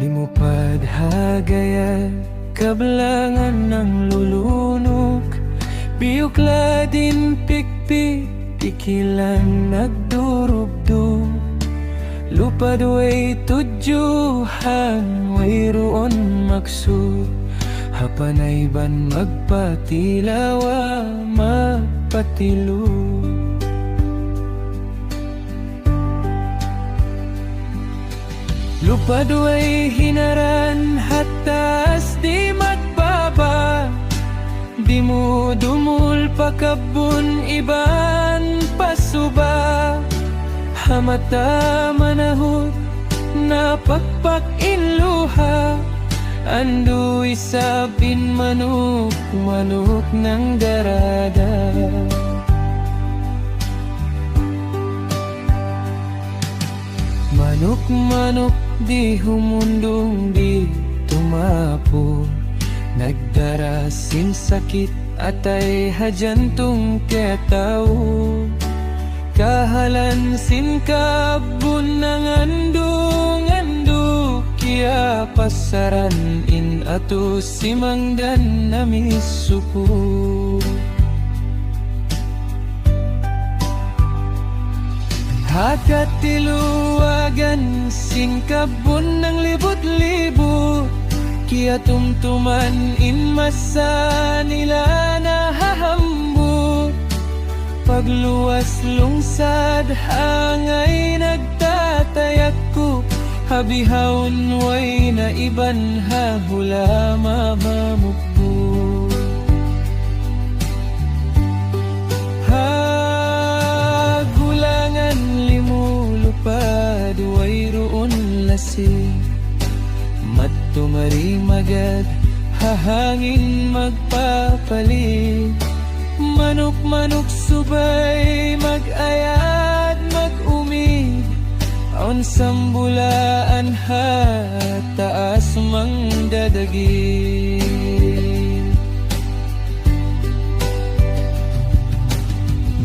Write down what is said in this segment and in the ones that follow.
Limupad hagayat, kablangan ng lulunok, biyukla din pikpik, ikilang nagdurubdub. Lupad way tudyuhan, way roon maksud, hapanay ban magpatilawa, magpatilog. Lupad way hinaran, hatas di magbaba, di mo dumul pakabun, iban pasuba. Hamata manahod, napakpak inluha, ando isapin manok, manok ng darada. Manok-manok di humundong di tumapo, nagdarasin sakit atay hajantong kaya tao. Kahalansin kabun ng andong-ando, kaya pasaran in ato simangdan na misuko. Hakatiluwagan singkabon ng libot-libot, kaya tumtuman in masa nila nahahambot. Pagluwas lungsad hangay nagtatayak ko, habihawon way na iban hahula mamamukbo. Hagulangan limulupad way roon lasing, matumari magad hahangin magpapalit. Manok-manok subay mag-ayat mag-umig, aon sambulaan taas mang dadagin.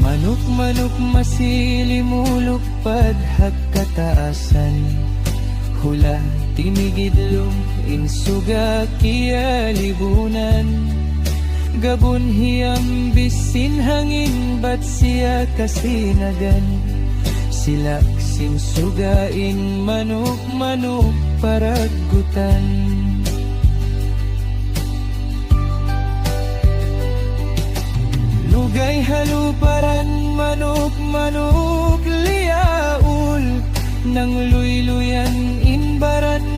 Manok-manok masilimulupad hagkataasan, hula timigidlong insuga kiya libunan. Gabon hiyang bisin hangin, ba't siya kasinagan? Sila sinsugain manok-manok paragutan. Lugay haluparan manok-manok liyaul, nang luy-luyan inbaran.